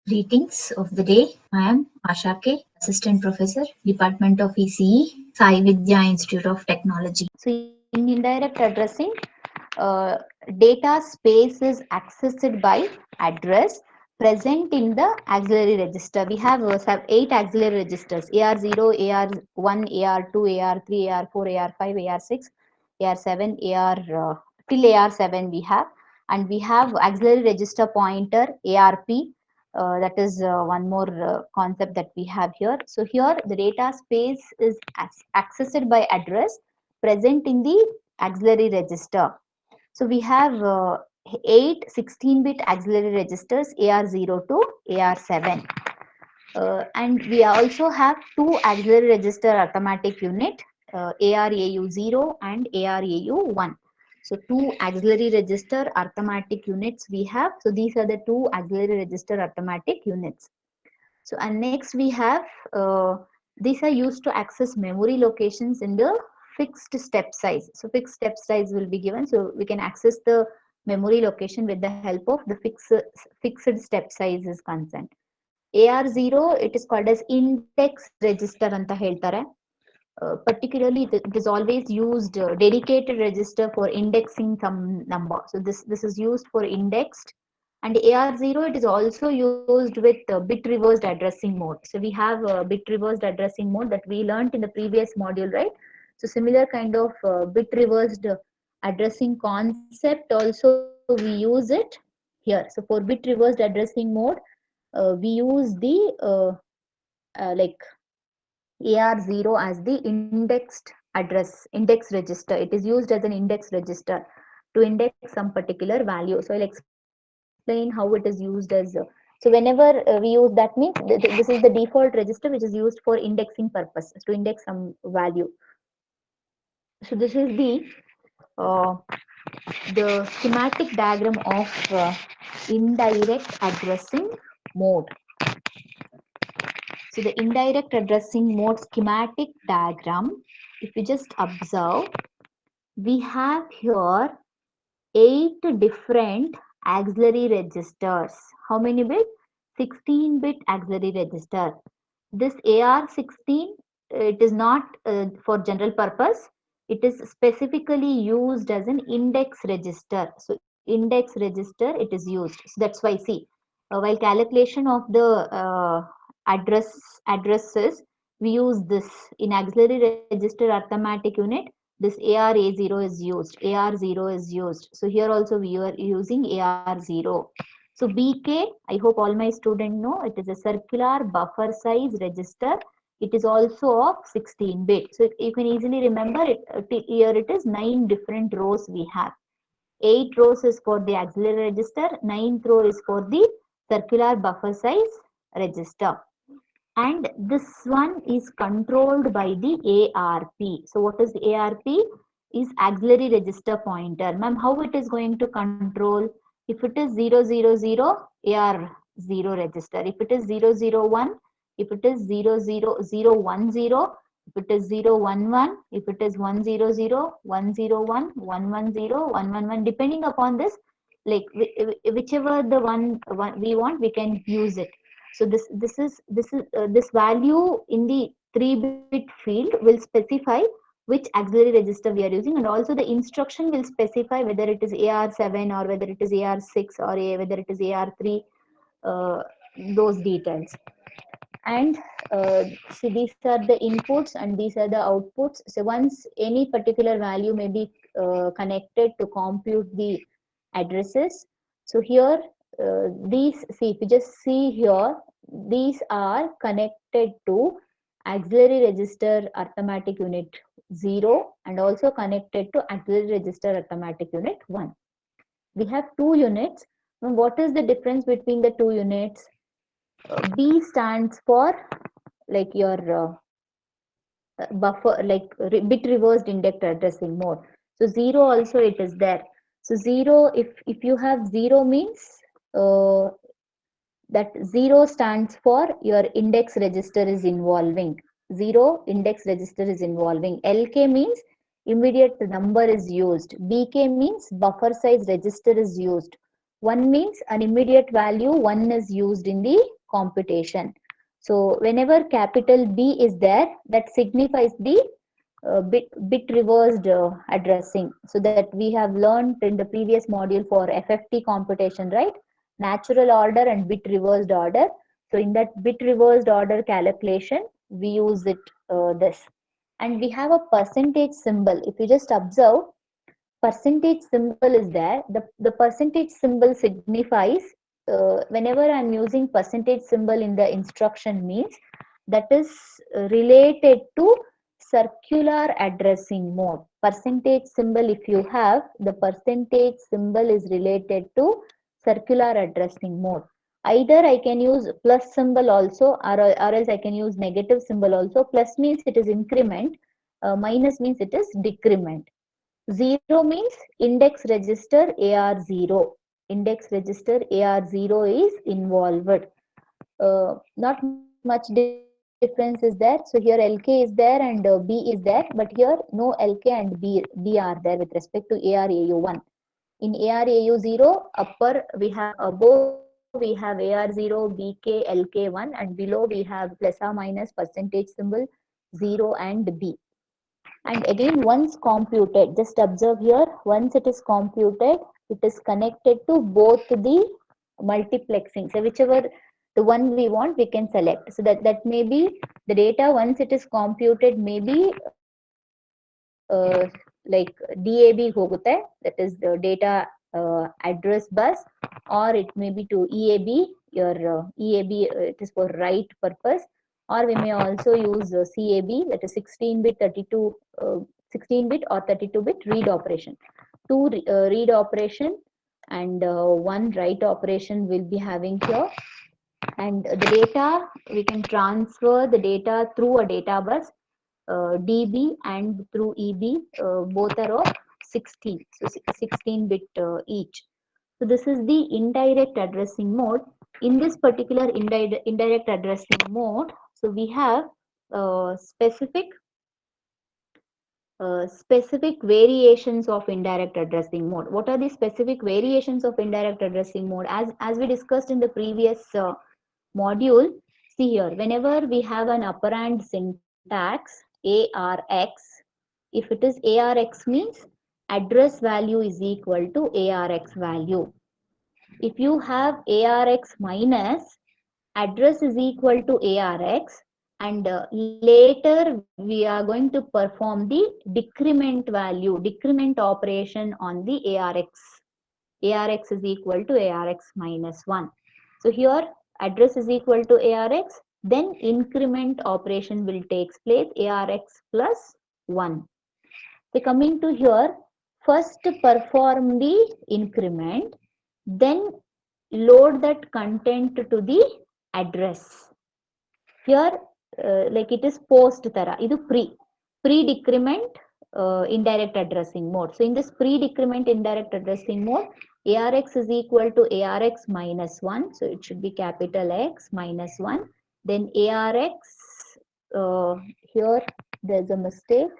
Greetings of the day. I am Asha K, Assistant Professor, Department of ECE, Sai Vidya Institute of Technology. So in indirect addressing, uh, data space is accessed by address present in the auxiliary register. We have 8 auxiliary registers: AR0, AR1, AR2, AR3, AR4, AR5, AR6, AR7, AR till AR7 we have, and we have auxiliary register pointer ARP. That is one more concept that we have here. So here the data space is accessed by address present in the auxiliary register. So we have 8 16-bit auxiliary registers AR0 to AR7. And we also have two auxiliary register arithmetic unit, ARAU0 and ARAU1. So two auxiliary register arithmetic units we have. So these are the two auxiliary register arithmetic units. So and next we have these are used to access memory locations in the fixed step size. So fixed step size will be given. So we can access the memory location with the help of the fixed step size is concerned. AR0 it is called as index register anta ಹೇಳ್ತಾರೆ. Particularly it is always used dedicated register for indexing some number. So this is used for indexed. And AR0 it is also used with bit reversed addressing mode. So we have bit reversed addressing mode that we learned in the previous module, right? So similar kind of bit reversed addressing concept also we use it here. So for bit reversed addressing mode, we use the like AR0 as the indexed index register. It is used as an index register to index some particular value. So I'll explain how it is used as. So whenever we use, that means this is the default register which is used for indexing purpose, to index some value. So this is uh, the schematic diagram of indirect addressing mode. So the indirect addressing mode schematic diagram, if you just observe, we have here 8 different auxiliary registers. How many bit? 16-bit auxiliary register. This AR16, it is not for general purpose. It is specifically used as an index register. So index register it is used. So that's why, see, while calculation of the addresses, we use this in auxiliary register arithmetic unit. This ARA0 is used, AR0 is used. So here also we are using AR0. So BK, I hope all my students know, it is a circular buffer size register. It is also of 16-bit. So you can easily remember it. Here it is 9 different rows we have. 8 rows is for the auxiliary register, 9th row is for the circular buffer size register. And this one is controlled by the ARP. So what is the ARP? Is auxiliary register pointer. Ma'am, how it is going to control? If it is 000, AR0 register. If it is 001, if it is 00010, if it is 011, if it is 100, 101, 110, 111, depending upon this, like whichever the one we want, we can use it. So this value in the 3-bit field will specify which auxiliary register we are using, and also the instruction will specify whether it is AR7 or whether it is AR6 or whether it is AR3, uh, those details. And see, these are the inputs and these are the outputs. So once any particular value may be connected to compute the addresses. So here these, see, if you just see here, these are connected to auxiliary register arithmetic unit 0 and also connected to auxiliary register arithmetic unit 1. We have two units. Now what is the difference between the two units? B stands for like your buffer, like bit reversed index addressing mode. So 0 also it is there. So 0, if you have 0 means uh, that 0 stands for your index register is involving. 0 index register is involving. LK means immediate number is used. BK means buffer size register is used. 1 means an immediate value, 1 is used in the computation. So whenever capital B is there, that signifies the bit reversed addressing. So that we have learned in the previous module for FFT computation, right? Natural order and bit reversed order. So in that bit reversed order calculation, we use it this. And we have a percentage symbol. If you just observe, percentage symbol is there. The percentage symbol signifies whenever I'm using percentage symbol in the instruction means that is related to circular addressing mode. Percentage symbol, if you have, the percentage symbol is related to circular addressing mode. Either I can use plus symbol also, or else I can use negative symbol also. Plus means it is increment, minus means it is decrement. 0 means index register AR0. Index register AR0 is involved. Not much difference is there. So here LK is there and B is there, but here no LK and B are there with respect to ARAU1. In ARAU0, upper we have above we have AR0, BK, LK1, and below we have plus or minus percentage symbol 0 and B. And again, once computed, just observe here, once it is computed, it is connected to both the multiplexing. So whichever the one we want, we can select. So that may be the data once it is computed, maybe like DAB hogutte, that is the data address bus, or it may be to EAB, your EAB, it is for write purpose, or we may also use CAB, that is 16-bit, 32, 16-bit or 32-bit read operation. Two read operation and one write operation will be having here. And the data, we can transfer the data through a data bus, DB and through EB, both are of 16, so 16-bit each. So this is the indirect addressing mode. In this particular indirect addressing mode, so we have specific variations of indirect addressing mode. What are the specific variations of indirect addressing mode? As we discussed in the previous module, see here, whenever we have an operand syntax ARX, if it is ARX means address value is equal to ARX value. If you have ARX minus, address is equal to ARX, and later we are going to perform the decrement operation on the ARX. ARX is equal to ARX minus 1. So here address is equal to ARX, then increment operation will take place, ARX plus 1. So coming to here, first perform the increment, then load that content to the address. Here like it is post tara, idu pre-decrement indirect addressing mode. So in this pre-decrement indirect addressing mode, ARX is equal to ARX minus 1. So it should be capital X minus 1. Then ARX, here there's a mistake.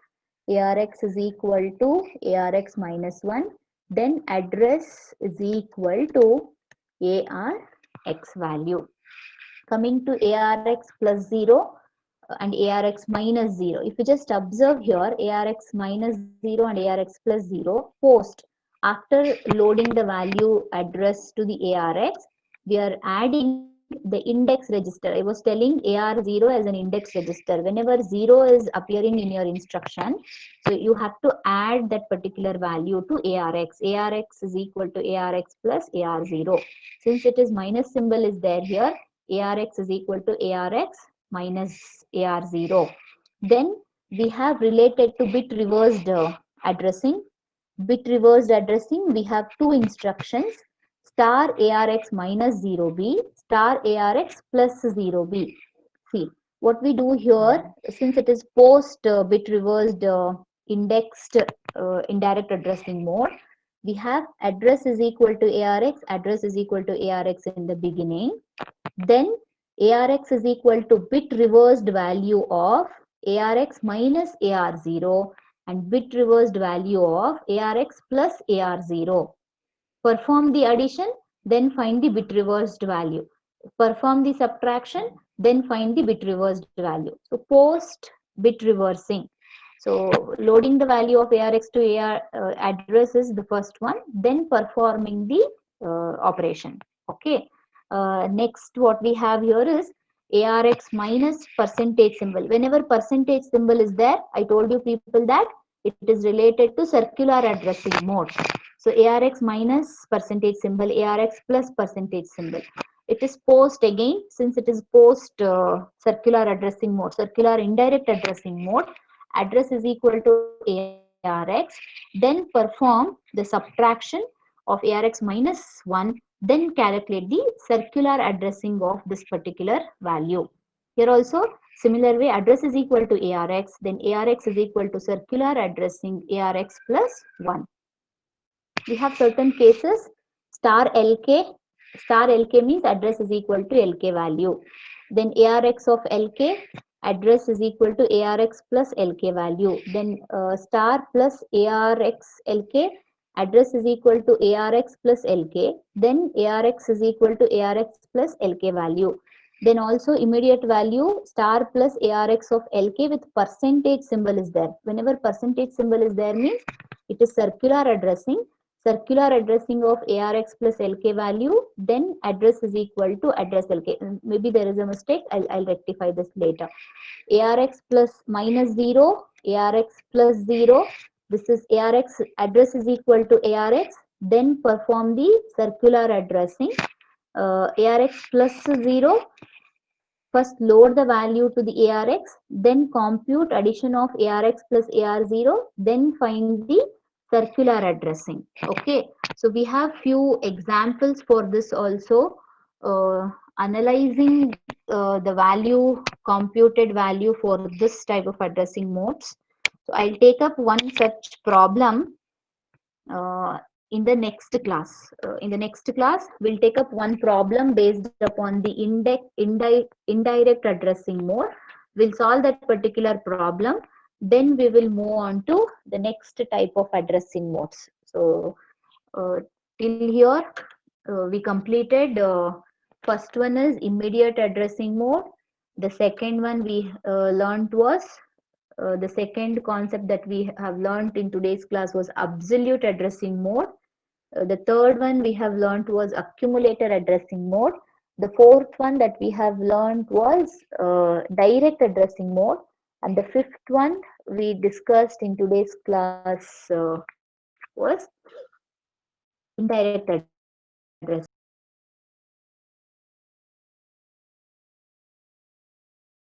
ARX is equal to ARX minus 1. Then address is equal to ARX value. Coming to ARX plus 0 and ARX minus 0. If you just observe here, ARX minus 0 and ARX plus 0, post, after loading the value address to the ARX, we are adding the index register. I was telling AR0 as an index register. Whenever 0 is appearing in your instruction, so you have to add that particular value to ARX. ARX is equal to ARX plus AR0. Since it is minus symbol is there here, ARX is equal to ARX minus AR0. Then we have related to bit reversed addressing. Bit reversed addressing, we have two instructions, star ARX minus 0B, star ARX plus 0B. See, what we do here, since it is post bit reversed indexed indirect addressing mode, we have address is equal to ARX, address is equal to ARX in the beginning. Then ARX is equal to bit reversed value of ARX minus AR0 and bit reversed value of ARX plus AR0. Perform the addition, then find the bit reversed value. Perform the subtraction, then find the bit reversed value. So post bit reversing. So loading the value of ARX to AR address is the first one, then performing the operation. Okay. Next, what we have here is ARX minus percentage symbol. Whenever percentage symbol is there, I told you people that it is related to circular addressing mode. So ARX minus percentage symbol, ARX plus percentage symbol. It is post again, since it is post circular addressing mode, circular indirect addressing mode, address is equal to ARX, then perform the subtraction of ARX minus 1, then calculate the circular addressing of this particular value. Here also, similar way, address is equal to ARX, then ARX is equal to circular addressing ARX plus 1. We have certain cases, star LK, star LK means address is equal to LK value. Then ARX of LK, address is equal to ARX plus LK value. Then star plus ARX LK, address is equal to ARX plus LK. Then ARX is equal to ARX plus LK value. Then also immediate value star plus ARX of LK with percentage symbol is there. Whenever percentage symbol is there means it is circular addressing. Circular addressing of ARX plus LK value, then address is equal to address LK. Maybe there is a mistake, I'll rectify this later. ARX plus minus 0, ARX plus 0, this is ARX, address is equal to ARX, then perform the circular addressing. ARX plus 0, first load the value to the ARX, then compute addition of ARX plus AR0, then find the circular addressing. Okay, so we have few examples for this also. Analyzing the value, computed value for this type of addressing modes. So I'll take up one such problem uh, in the next class. In the next class, we'll take up one problem based upon the indirect addressing mode. We'll solve that particular problem. Then we will move on to the next type of addressing modes. So till here, we completed. First one is immediate addressing mode. The second one we learned was the second concept that we have learned in today's class was absolute addressing mode. The third one we have learned was accumulator addressing mode. The fourth one that we have learned was direct addressing mode. And the fifth one we discussed in today's class was indirect addressing mode.